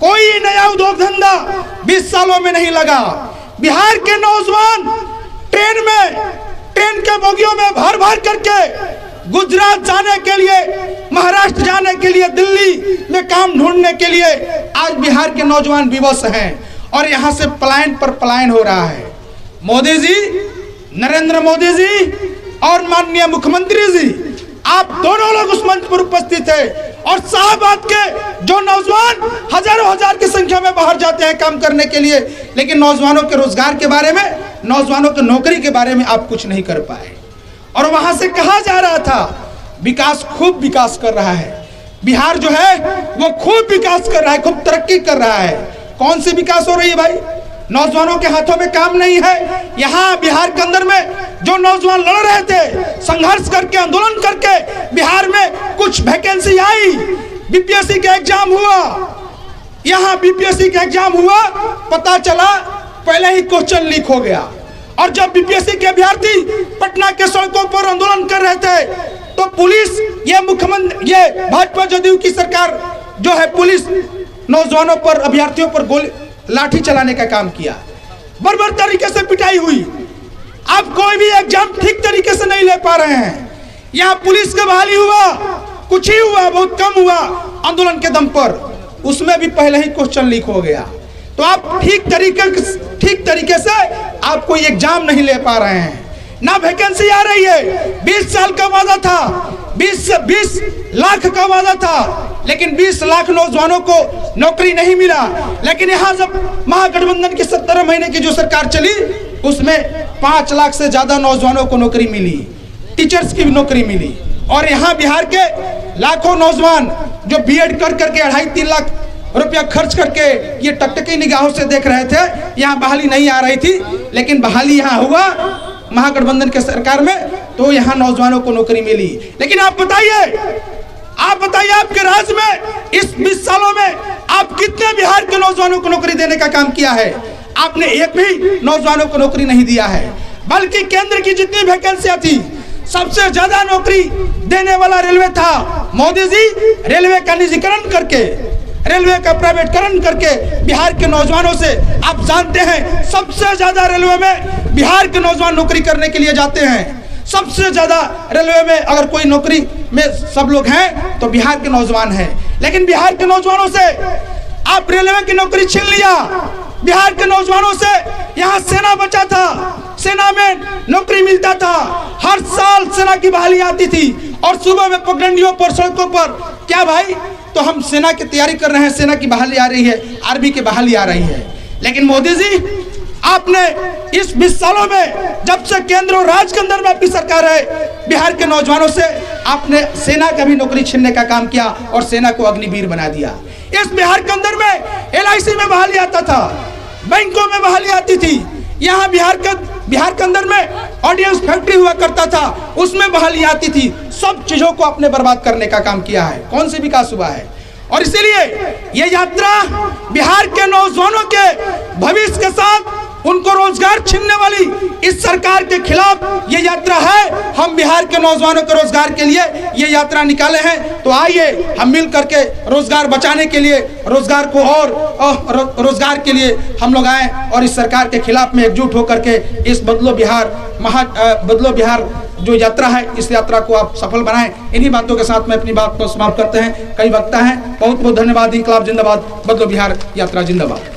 कोई नया उद्योग धंधा 20 सालों में नहीं लगा। बिहार के नौजवान ट्रेन के बोगियों में भर भर करके गुजरात जाने के लिए, महाराष्ट्र जाने के लिए, दिल्ली में काम ढूंढने के लिए आज बिहार के नौजवान विवश हैं और यहाँ से पलायन पर पलायन हो रहा है। मोदी जी, नरेंद्र मोदी जी और माननीय मुख्यमंत्री जी, आप दोनों लोग उस मंच पर उपस्थित थे और शाहबाद के जो नौजवान हजारों हजार की संख्या में बाहर जाते हैं काम करने के लिए, लेकिन नौजवानों के रोजगार के बारे में, नौजवानों की नौकरी के बारे में आप कुछ नहीं कर पाए। और वहां से कहा जा रहा था विकास, खूब विकास कर रहा है बिहार, जो है वो खूब विकास कर रहा है, खूब तरक्की कर रहा है। कौन सी विकास हो रही है भाई? नौजवानों के हाथों में काम नहीं है। यहाँ बिहार के अंदर में जो नौजवान लड़ रहे थे, संघर्ष करके, आंदोलन करके, बिहार में कुछ वैकेंसी आई, बीपीएससी का एग्जाम हुआ, यहाँ बीपीएससी का एग्जाम हुआ, पता चला पहले ही क्वेश्चन लीक हो गया। और जब बीपीएससी के अभ्यर्थी पटना के सड़कों पर आंदोलन कर रहे थे तो पुलिस, ये मुख्यमंत्री, ये भाजपा जदयू की सरकार जो है, पुलिस नौजवानों पर, अभ्यर्थियों पर गोली, लाठी चलाने का काम किया, बर्बर तरीके से पिटाई हुई। अब कोई भी एग्जाम ठीक तरीके से नहीं ले पा रहे हैं। यहाँ पुलिस का बहाली हुआ, कुछ ही हुआ, बहुत कम हुआ आंदोलन के दम पर, उसमें भी पहले ही क्वेश्चन लीक हो गया। तो आप ठीक तरीके से आप कोई एग्जाम नहीं ले पा रहे हैं, ना वैकेंसी आ रही है। 20 साल का वादा था, 20 लाख का वादा था, लेकिन 20 लाख नौजवानों को नौकरी नहीं मिला। लेकिन यहाँ जब महागठबंधन की 17 महीने की जो सरकार चली, उसमें 5 लाख से ज्यादा नौजवानों को नौकरी मिली, टीचर्स की नौकरी मिली। और यहाँ बिहार के लाखों नौजवान जो बीएड कर करके 2.5-3 लाख रुपया खर्च करके ये टकटकी निगाहों से देख रहे थे, यहाँ बहाली नहीं आ रही थी, लेकिन बहाली यहाँ हुआ महागठबंधन के सरकार में, तो यहाँ नौजवानों को नौकरी मिली। लेकिन आप बताइए आपके राज्य में इस 20 सालों में आप कितने बिहार के नौजवानों को नौकरी देने का काम किया है? आपने एक भी नौजवानों को नौकरी नहीं दिया है। बल्कि केंद्र की जितनी वैकेंसियां थी, सबसे ज्यादा नौकरी देने वाला रेलवे था। मोदी जी रेलवे का निजीकरण करके, रेलवे का प्राइवेटकरण करके बिहार के नौजवानों से, आप जानते हैं सबसे ज्यादा रेलवे में बिहार के नौजवान नौकरी करने के लिए जाते हैं। सबसे ज्यादा रेलवे में अगर कोई नौकरी में सब लोग हैं तो बिहार के नौजवान हैं। लेकिन बिहार के नौजवानों से आप रेलवे की नौकरी छीन लिया। बिहार के नौजवानों से यहाँ सेना बचा था, सेना में नौकरी मिलता था, हर साल सेना की बहाली आती थी और सुबह में पगडंडियों पर, सड़कों पर, क्या भाई तो हम सेना की तैयारी कर रहे हैं, सेना की बहाली आ रही है, आर्मी की बहाली आ रही है। लेकिन मोदी जी, आपने इस 20 सालों में, जब से केंद्र और राज्य के अंदर में आपकी सरकार है, बिहार के नौजवानों से आपने सेना का भी नौकरी छीनने का काम किया और सेना को अग्निवीर बना दिया। इस बिहार के अंदर में LIC में बहाली आता था, बैंकों में बहाली आती थी, यहाँ बिहार के अंदर में ऑडियंस फैक्ट्री हुआ करता था, उसमें बहाली आती थी। सब चीजों को आपने बर्बाद करने का काम किया है। कौन सी विकास हुआ है? और इसीलिए ये यात्रा बिहार के नौजवानों के भविष्य के साथ उनको रोजगार छीनने वाली इस सरकार के खिलाफ ये यात्रा है। हम बिहार के नौजवानों के रोजगार के लिए ये यात्रा निकाले हैं। तो आइए हम मिल करके रोजगार बचाने के लिए, रोजगार को और रोजगार के लिए हम लोग आए और इस सरकार के खिलाफ में एकजुट होकर के इस बदलो बिहार जो यात्रा है, इस यात्रा को आप सफल बनाएं। इन्हीं बातों के साथ में अपनी बात को समाप्त करते हैं। कई वक्ता हैं, बहुत बहुत धन्यवाद। इंकलाब जिंदाबाद, बदलो बिहार यात्रा जिंदाबाद।